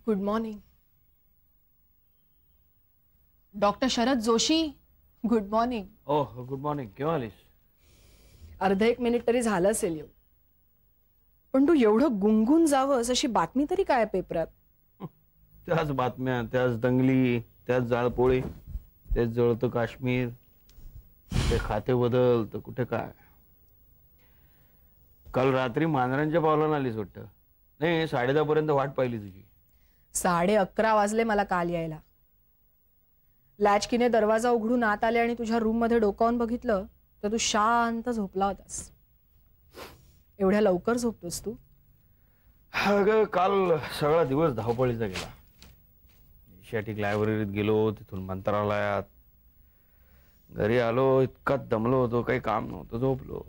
Good morning doctor Sharad Joshi. Good morning. Oh good morning. केव्हा आलीस? अर्धा एक मिनिट तरी झालं असेल येऊ. पण तू एवढं गुंगून जावंस अशी बातमी तरी काय पेपरात? त्याच बातम्या, त्याच दंगली, त्याच जाळपोळी, तेच जळतं काश्मीर, ते खाते बदल तर कुठे काय. काल रात्री मांजरांच्या पावलानं आलीस वाटतं. नाही 10:30 पर्यंत वाट पाहिली तुझी. 11:30 वाजले मला काल यायला. लॅचकीने दरवाजा उघडून आत आले आणि तुझ्या रूम मध्ये डोकावून बघितलं तर तू शांत झोपला होतास. एवढ्या लवकर झोपतोस तू? अगं काल सगळा दिवस धावपळीचा गेला. एशियाटिक लायब्ररीत गेलो, तिथून मंत्रालयात, घरी आलो, इतका दमलो होतो, काही काम नव्हतं, झोपलो.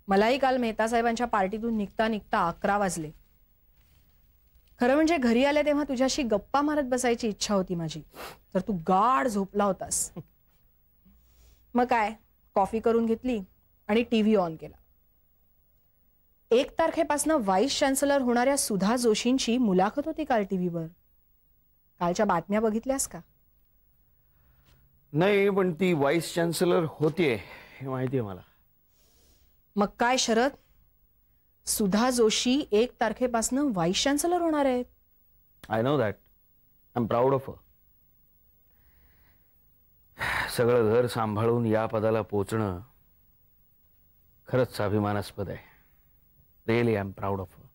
मलाही काल मेहता साहेबांच्या पार्टीतून निघता निघता 11 वाजले. खरं म्हणजे घरी आले तेव्हा तुझ्याशी गप्पा मारत बसायची इच्छा होती माझी, तर तू गाढ झोपला होतास. मग काय, कॉफी करून घेतली आणि टीव्ही ऑन केला. 1 तारखेपासून व्हाईस चान्सलर होणाऱ्या सुधा जोशींची मुलाखत होती काल टीव्हीवर. कालच्या बातम्या बघितल्यास का? नाही, पण ती व्हाईस चान्सलर होतीये हे माहिती आहे मला. मग काय शरद, सुधा जोशी 1 तारखेपासून व्हाईस चान्सलर होणार आहेत. I know that. I am proud of her. सगळं घर सांभाळून या पदाला पोचणं खरंच अभिमानास्पद आहे. Really I am proud of her.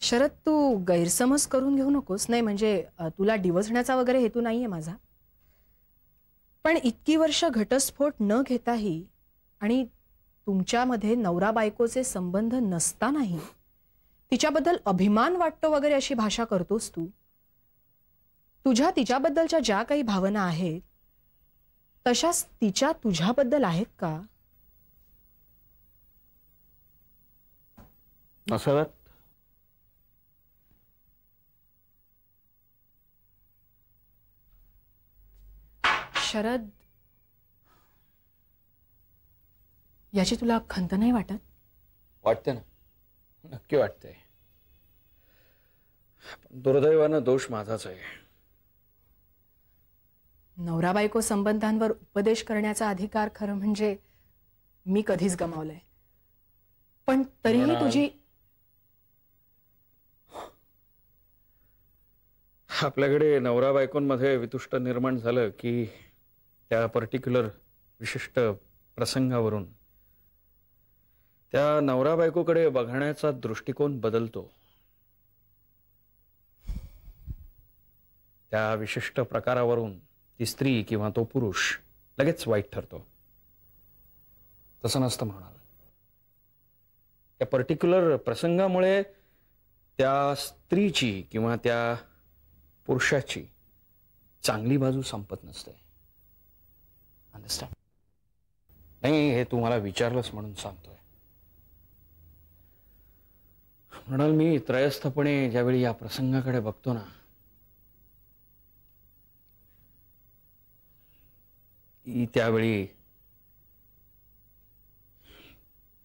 Sharad, तू गैरसमज करून घेऊ नकोस. नाही म्हणजे तुला डिवचण्याचा वगैरे हेतू नाहीये माझा. पण इतकी वर्ष घटस्फोट न घेताही आणि तुमच्यामध्ये नवरा बायकोचे संबंध नसतानाही तिच्याबद्दल अभिमान वाटतो वगैरे अशी भाषा करतोस तू. तुझ्या तिच्याबद्दलच्या ज्या काही भावना आहेत तशाच तिच्या तुझ्याबद्दल आहेत का? नसाव्यात. शरद, याची तुला खंत नाही वाटत? वाटते ना, नक्की वाटते. पण दुर्दैवानं दोष माझाच आहे. नवरा बायको संबंधांवर उपदेश करण्याचा अधिकार खरं म्हणजे मी कधीच गमावलाय. पण तरीही तुझी आपल्याकडे नवरा बायकोंमध्ये वितुष्ट निर्माण झालं की त्या पर्टिक्युलर विशिष्ट प्रसंगावरून त्या नवरा बायकोकडे बघण्याचा दृष्टिकोन बदलतो. त्या विशिष्ट प्रकारावरून ती स्त्री किंवा तो पुरुष लगेच वाईट ठरतो. तसं नसतं म्हणाल. त्या पर्टिक्युलर प्रसंगामुळे त्या स्त्रीची किंवा त्या पुरुषाची चांगली बाजू संपत नसते. अंडरस्टँड? नाही, हे तू मला विचारलंस म्हणून सांगतोय. म्हणाल मी त्रयस्थपणे ज्यावेळी या प्रसंगाकडे बघतो ना, की त्यावेळी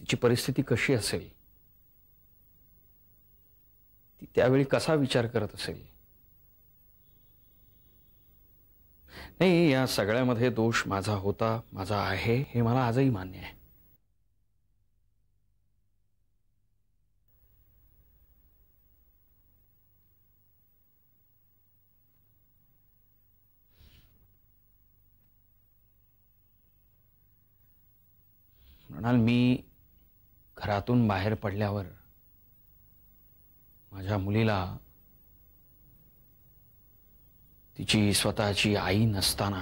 तिची परिस्थिती कशी असेल, ती त्यावेळी कसा विचार करत असेल. नाही, या सगळ्यामध्ये दोष माझा होता, माझा आहे, हे मला आजही मान्य आहे. म्हणाल मी घरातून बाहेर पडल्यावर माझ्या मुलीला तिची स्वतःची आई नसताना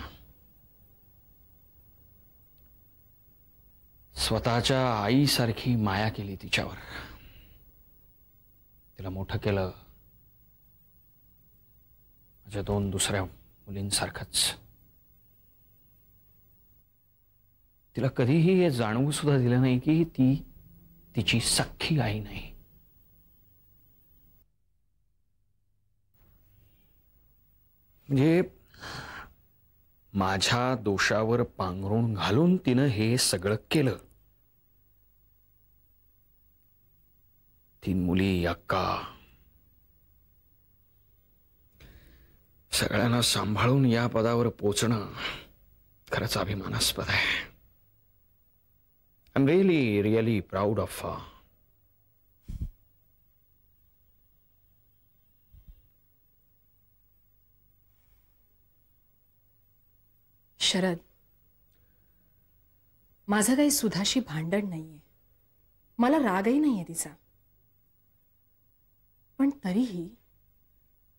स्वतःच्या आईसारखी माया केली तिच्यावर. तिला मोठं केलं माझ्या 2 दुसऱ्या मुलींसारखंच. तिला कधीही हे जाणवू सुद्धा दिलं नाही की ती तिची सख्खी आई नाही. म्हणजे माझ्या दोषावर पांघरून घालून तिनं हे सगळं केलं. 3 मुली, अक्का, सगळ्यांना सांभाळून या पदावर पोचणं खरंच अभिमानास्पद आहे. I am really really proud of Sharad, माझं काही सुधाशी भांडण नाहीये, मला रागही नाहीये तिचा. पण तरीही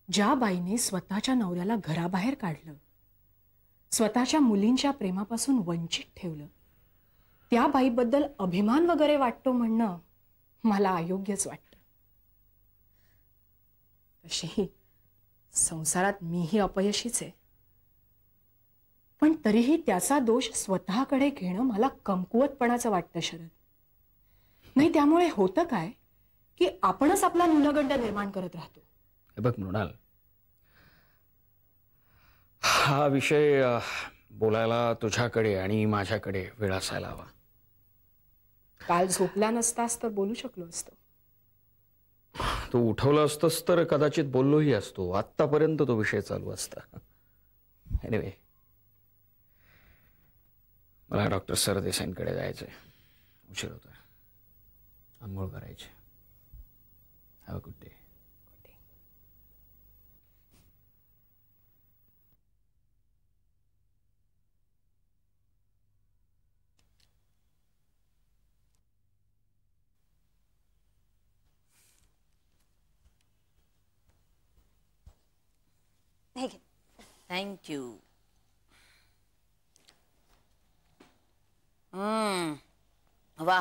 ज्या बाईने स्वतःच्या नवऱ्याला घराबाहेर काढलं, स्वतःच्या मुलींच्या प्रेमापासून वंचित ठेवलं, त्या बाईबद्दल अभिमान वगैरे वाटतो म्हणणं मला अयोग्यच वाटतं. तशी संसारात मीही अपयशीच आहे, पण तरीही त्याचा दोष स्वतःकडे घेणं मला कमकुवतपणाचं वाटतं शरद. नाही, त्यामुळे होतं काय की आपणच आपला न्यूनगंड निर्माण करत राहतो. हे बघ मृणाल, हा विषय बोलायला तुझ्याकडे आणि माझ्याकडे वेळ असायला हवा. काल झोपला नसतास तर बोलू शकलो असतो. तू उठवलं असतंस तर कदाचित बोललोही असतो. आत्तापर्यंत तो विषय चालू असता. एनिवे, मला डॉक्टर सरदेसाईंकडे जायचंय. उशीर होतोय. आंघोळ करायची. Have a good day. Thank you. वा,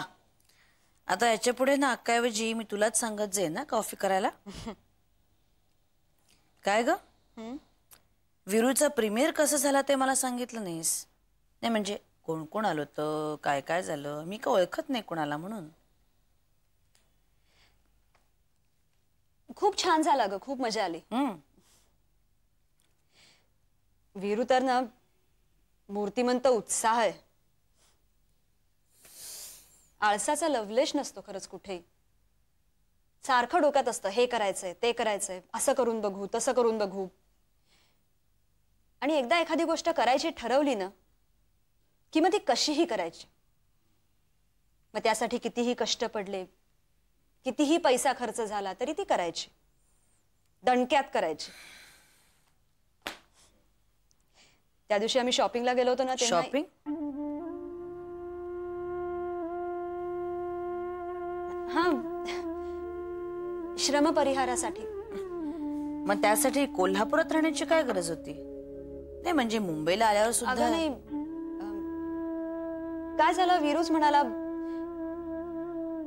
आता याच्या पुढे ना अक्काऐवजी मी तुलाच सांगत जाईन ना कॉफी करायला. काय ग, विरूचा प्रीमियर कसं झाला ते मला सांगितलं नाहीस. नाही म्हणजे कोण कोण आलं होतं, काय काय झालं, मी का ओळखत नाही कोणाला म्हणून. खूप छान झाला ग, खूप मजा आली. वीरू तर ना मूर्तिमंत उत्साह आहे. आळसाचा लवलेश नसतो खरंच कुठेही. सारखं डोक्यात असतं हे करायचंय ते करायचंय, असं करून बघू तसं करून बघू. आणि एकदा एखादी गोष्ट करायची ठरवली ना की मग ती कशीही करायची. मग त्यासाठी कितीही कष्ट पडले, कितीही पैसा खर्च झाला तरी ती करायची, दणक्यात करायची. त्या दिवशी आम्ही शॉपिंगला गेलो होतो ना. शॉपिंग? हा, श्रम परिहारासाठी. मग त्यासाठी कोल्हापुरात राहण्याची काय गरज होती? नाही म्हणजे मुंबईला आल्यावर सुद्धा नाही. काय झालं, वीरूच म्हणाला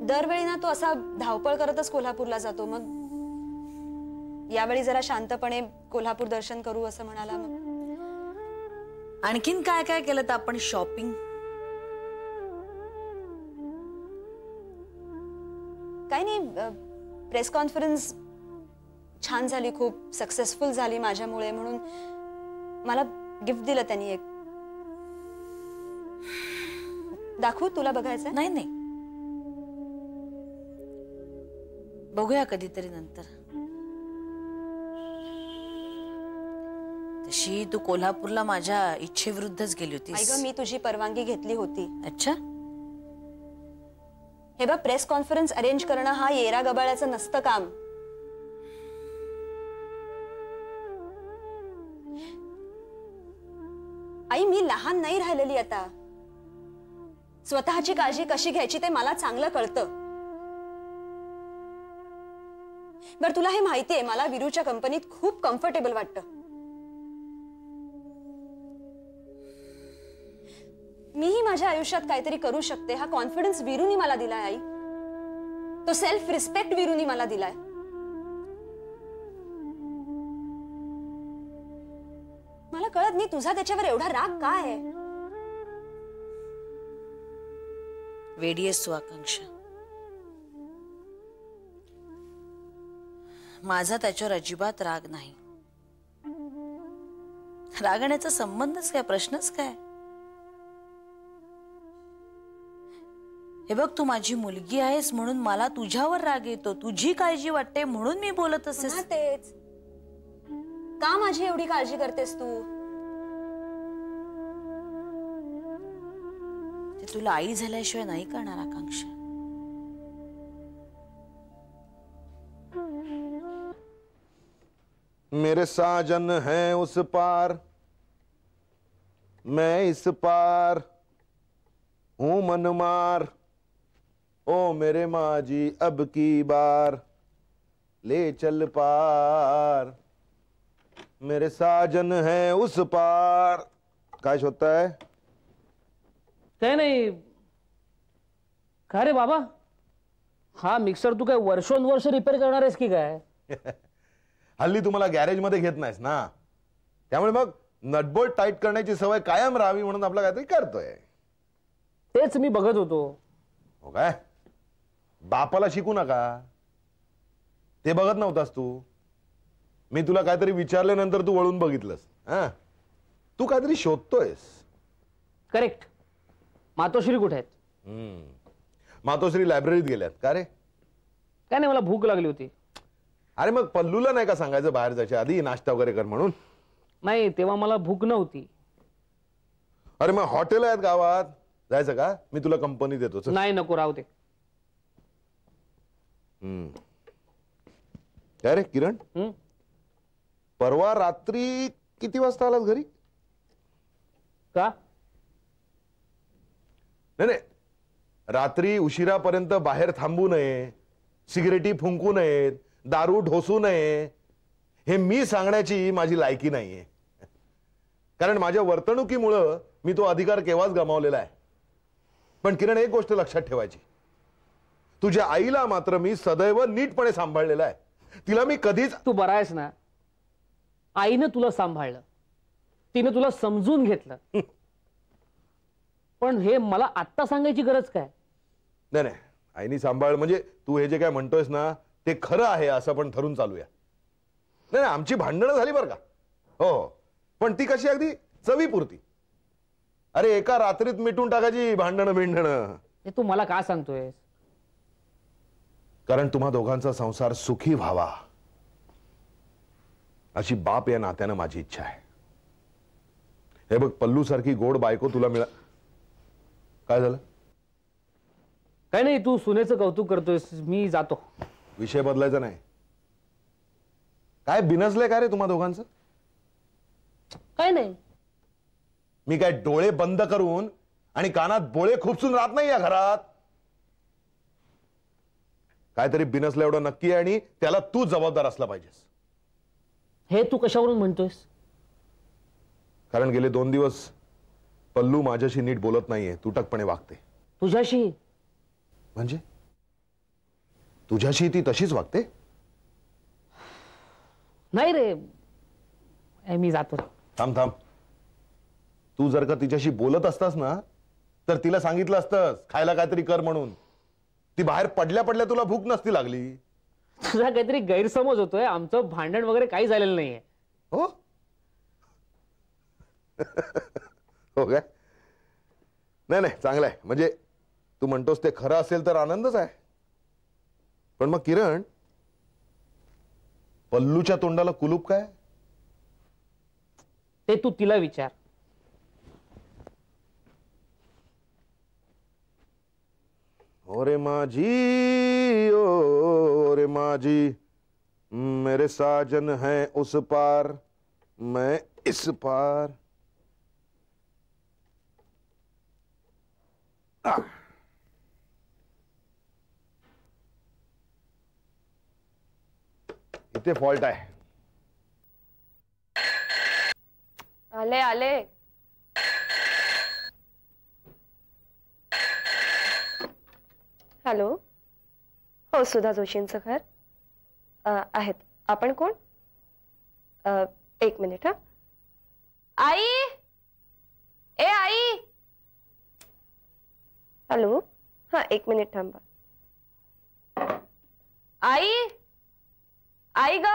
दरवेळी ना तो असा धावपळ करतच कोल्हापूरला जातो, मग यावेळी जरा शांतपणे कोल्हापूर दर्शन करू असं म्हणाला. मग आणखीन काय काय केलं तर आपण? शॉपिंग काही नाही, प्रेस कॉन्फरन्स छान झाली, खूप सक्सेसफुल झाली माझ्यामुळे, म्हणून मला गिफ्ट दिलं त्यांनी एक. दाखवू तुला? बघायचं? नाही नाही, बघूया कधीतरी नंतर. तशी तू कोल्हापूरला माझ्या इच्छेविरुद्धच गेली होतीस. मी तुझी परवानगी घेतली होती. अच्छा. हे बघ, प्रेस कॉन्फरन्स अरेंज करणं हा येरा गबाळ्याचं नसतं काम. आई, मी लहान नाही राहिलेली आता. स्वतःची काळजी कशी घ्यायची ते मला चांगलं कळतं. बरं, तुला हे माहितीये, मला वीरूच्या कंपनीत खूप कम्फर्टेबल वाटतं. मीही माझ्या आयुष्यात काहीतरी करू शकते हा कॉन्फिडन्स वीरूनी मला दिलाय आई. तो सेल्फ रिस्पेक्ट वीरूनी मला दिलाय. मला कळत नाही तुझा त्याच्यावर एवढा राग काय आहे. वेडी आहेस तू आकांक्षा. माझा त्याच्यावर अजिबात राग नाही. रागण्याचा संबंधच काय, प्रश्नच काय. हे बघ, तू माझी मुलगी आहेस म्हणून मला तुझ्यावर राग येतो, तुझी काळजी वाटते म्हणून मी बोलत असेल. तेच का माझी एवढी काळजी करतेस तू? ते तुला आई झाल्याशिवाय नाही करणार आकांक्षा. मेरे साजन हैं उस पार, मैं इस पार हूं मनमार, ओ मेरे माजी अब की बार ले चल पार. मेरे साजन हैं उस पार. काय शोधताय? काय नाही. काय रे बाबा, हा मिक्सर तू काय वर्षोनवर्ष रिपेअर करणार आहेस की काय? हल्ली तुम्हाला गॅरेज मध्ये घेत नाहीस ना, त्यामुळे मग नटबोल्ट टाईट करण्याची सवय कायम राहावी म्हणून आपलं काहीतरी करतोय. तेच मी बघत होतो. हो काय? बापाला शिकू नका, ते बघत नव्हतास तू. मी तुला काहीतरी विचारल्यानंतर तू वळून बघितलंस. हा, तू काहीतरी शोधतोयस. करेक्ट. मातोश्री कुठे आहेत? मातोश्री लायब्ररीत गेल्यात. का रे? काय नाही, मला भूक लागली होती. अरे मग पल्लूला नाही का सांगायचं बाहेर जायच्या आधी नाश्ता वगैरे कर म्हणून? नाही, तेव्हा मला भूक नव्हती. अरे मग हॉटेल आहेत गावात, जायचं का? मी तुला कंपनी देतो. चल. नाही, नको, राहू दे. काय रे किरण, परवा रात्री किती वाजता आलास घरी? का? नाही नाही, रात्री उशिरापर्यंत बाहेर थांबू नये, सिगरेटी फुंकू नयेत, दारू ढोसू नये, हे मी सांगण्याची माझी लायकी नाहीये. कारण माझ्या वर्तणुकीमुळं मी तो अधिकार केव्हाच गमावलेला आहे. पण किरण, एक गोष्ट लक्षात ठेवायची, तुझ्या आईला मात्र मी सदैव नीटपणे सांभाळलेला आहे. तिला मी कधीच... तू बरा आहेस ना? आईनं तुला सांभाळलं, तिने तुला समजून घेतलं. पण हे मला आत्ता सांगायची गरज काय? नाही नाही, आईनी सांभाळ म्हणजे तू हे जे काय म्हणतोयस ना ते खरं आहे असं पण ठरून चालूया. नाही नाही, आमची भांडणं झाली बरं का. हो, पण ती कशी अगदी चवीपुरती. अरे एका रात्रीत मिटून टाकायची भांडणं बिंडणं. हे तू मला का सांगतोयस? कारण तुम्हा दोघांचा संसार सुखी व्हावा अशी बाप या नात्यानं माझी इच्छा आहे. हे बघ, पल्लू सारखी गोड बायको तुला मिळा... काय झालं? काय नाही, तू सुनेचं कौतुक करतोयस, मी जातो. विषय बदलायचा नाही. काय बिनसलंय का रे तुम्हा दोघांचं? काय नाही. मी काय डोळे बंद करून आणि कानात बोळे खुपसून राहत नाही या घरात. काहीतरी बिनसलं एवढं नक्की आहे आणि त्याला तू जबाबदार असला पाहिजेस. हे तू कशावरून म्हणतोयस? कारण गेले 2 दिवस पल्लू माझ्याशी नीट बोलत नाहीये, तुटकपणे वागते. तुझ्याशी? म्हणजे तुझ्याशी ती तशीच वागते? नाही रे, मी जातो. थांब थांब, तू जर का तिच्याशी बोलत असतास ना तर तिला सांगितलं असतंस खायला काहीतरी कर म्हणून. ती बाहेर पडल्या पडल्या तुला भूक नसती लागली. तुझा काहीतरी गैरसमज होतोय. आमचं भांडण वगैरे काही झालेलं नाहीये. हो हो काय? नाही नाही, चांगलं आहे. म्हणजे तू म्हणतोस ते खरं असेल तर आनंदच आहे. पण मग किरण, पल्लूच्या तोंडाला कुलूप काय? ते तू तिला विचार. ओरे माझी, ओरे माझी, मेरे साजन हैं उस पार, मैं इस पार. इथे फॉल्ट आहे. आले आले. हॅलो, हो, सुधा जोशींचं घर आहेत. आपण कोण? 1 मिनिट. हा, आई. ए आई. हॅलो, हा, 1 मिनिट थांबा. आई, आई ग.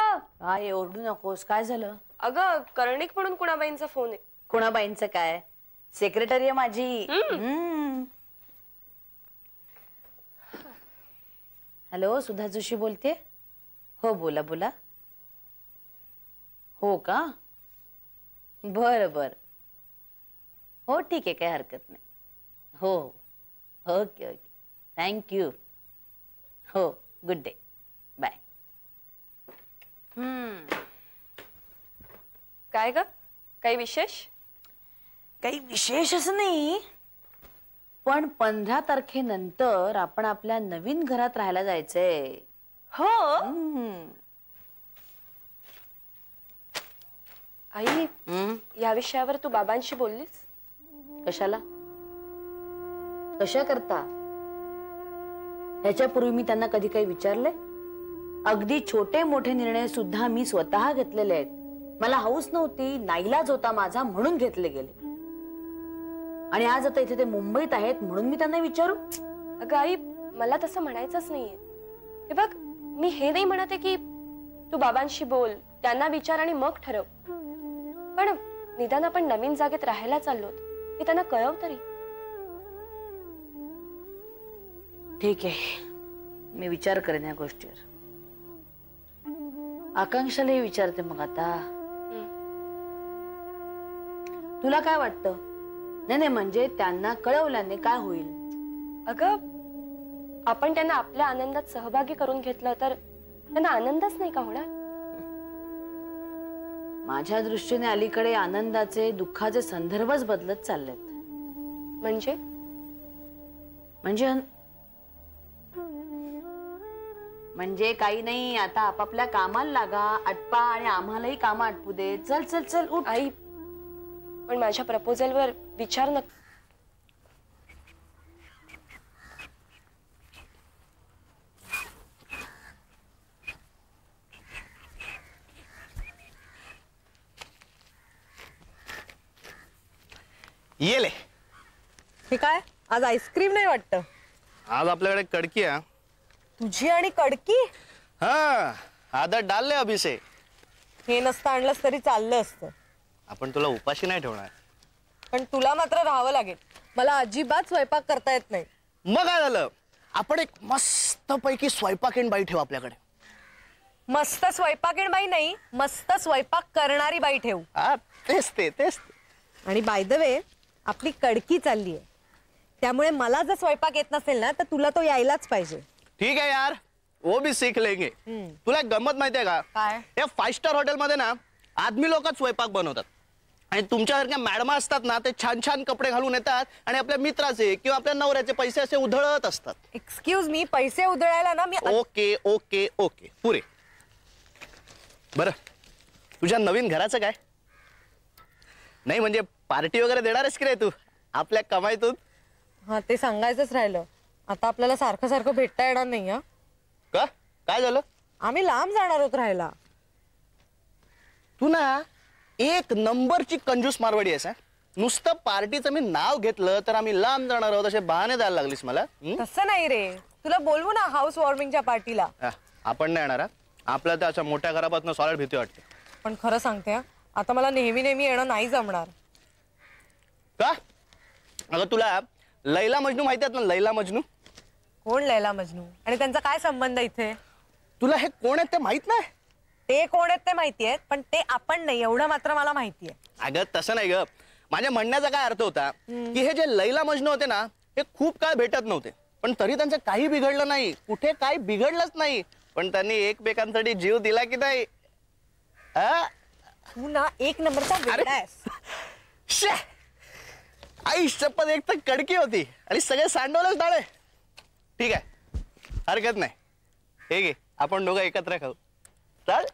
काय ओरडू नकोस. काय झालं? अगं, कर्णिक म्हणून कुणाबाईंचा फोन आहे. कुणाबाईंचं काय? सेक्रेटरी आहे माझी. हॅलो, सुधा जोशी बोलते. हो, बोला बोला. हो का? बरं बरं. हो ठीक आहे, काही हरकत नाही. हो ओके ओके, थँक्यू. हो, गुड डे, बाय. काय ग, काही विशेष? काही विशेष असं नाही, पण 15 तारखेनंतर आपण आपल्या नवीन घरात राहायला जायचंय. हो. आई, या विषयावर तू बाबांशी बोललीस? कशाला? कशा करता? ह्याच्यापूर्वी मी त्यांना कधी काही विचारलंय? अगदी छोटे मोठे निर्णय सुद्धा मी स्वतः घेतलेले आहेत. मला हौस नव्हती, नाईलाज होता माझा, म्हणून घेतले गेले. आणि आज आता इथे ते मुंबईत आहेत म्हणून मी त्यांना विचारू? अगं आई, मला तसं म्हणायचंच नाहीये. हे बघ, मी हे नाही म्हणते की तू बाबांशी बोल, त्यांना विचार आणि मग ठरव. पण निदान आपण नवीन जागेत राहायला चाललोत हे त्यांना कळव तरी. ठीक आहे, मी विचार करेन या गोष्टीवर. आकांक्षालाही विचारते मग आता. तुला काय वाटतं? नाही म्हणजे त्यांना कळवल्याने काय होईल? अगं, आपण त्यांना आपल्या आनंदात सहभागी करून घेतलं तर त्यांना आनंदच नाही का होणार? माझ्या दृष्टीने अलीकडे आनंदाचे दुःखाचे संदर्भच बदलत चाललेत. म्हणजे म्हणजे काही नाही, आता आपापल्या कामाला लागा, आटपा आणि आम्हालाही काम आटपू दे. चल चल चल उठ. आई, पण माझ्या प्रपोजलवर विचार न. ये ले. हे काय, आज आईस्क्रीम नाही वाटतं? आज आपल्याकडे कडकी आहे. तुझी आणि कडकी? हाँ, आदत डालले अभी से. हे नसतं आणलंस तरी चाललं असतं. आपण तुला उपाशी नाही ठेवणार. पण तुला मात्र राहावं लागेल. मला अजिबात स्वयंपाक करता येत नाही. मग काय झालं? आपण एक मस्त पैकी स्वयंपाकीण बाई ठेवू आपल्याकडे. मस्त स्वयंपाकीण बाई नाही, मस्त स्वयंपाक करणारी बाई ठेवू. हा, तेच ते. आणि बाय द वे, आपली कडकी चालली आहे, त्यामुळे मला जर स्वयंपाक येत नसेल ना तर तुला तो यायलाच पाहिजे. ठीक है यार, वो भी सीख लेंगे. तुला एक गंमत माहिती आहे का? काय? या 5 स्टार हॉटेल मध्ये ना आदमी लोकच स्वयंपाक बनवतात. आणि तुमच्यासारख्या मॅडमा असतात ना, ते छान छान कपडे घालून येतात आणि आपल्या मित्राचे किंवा आपल्या नवऱ्याचे पैसे असे उधळत असतात. एक्सक्यूज मी, पैसे उधळायला ना मी ओके ओके ओके पुरे. बरं, तुझ्या नवीन घराचं काय? नाही म्हणजे पार्टी वगैरे देणारच की रे तू आपल्या कमाईतून? हा, ते सांगायचंच राहिलं. आता आपल्याला सारखं सारखं भेटता येणार नाही. हा का? काय झालं? आम्ही लांब जाणार आहोत राहायला. तू ना एक नंबरची कंजूस मारवाडी आहेस. नुसतं पार्टीचं मी नाव घेतलं तर आम्ही लांब जाणार आहोत असे बहाणे द्यायला लागलीस मला. तसं नाही रे, तुला बोलवू ना हाऊस वॉर्मिंगच्या पार्टीला. आपण नाही येणार. आपल्याला तर अशा मोठ्या घरापासून सॉलिड भीती वाटते. पण खरं सांगते, आता मला नेहमी नेहमी येणं नाही जमणार. का? अगं तुला लैला मजनू माहिती आहेत ना? लैला मजनू. कोण लैला मजनू? आणि त्यांचा काय संबंध इथे? तुला हे कोण आहेत ते माहित नाही? ते कोण आहेत ते माहिती आहे, पण ते आपण नाही, एवढं मात्र मला माहिती आहे. अगं तसं नाही ग. माझ्या म्हणण्याचा काय अर्थ होता की हे जे लैला मजनू होते ना, हे खूप काळ भेटत नव्हते, पण तरी त्यांचं काही बिघडलं नाही, कुठे काही बिघडलंच नाही. पण त्यांनी एकमेकांसाठी जीव दिला की नाही? तू ना एक नंबरचा वेडा आहेस. आई शपथ, एक तर कडकी होती आणि सगळे सांडवलंच डाळे. ठीक आहे, हरकत नाही. हे घे, आपण दोघं एकत्र खाऊ. चल.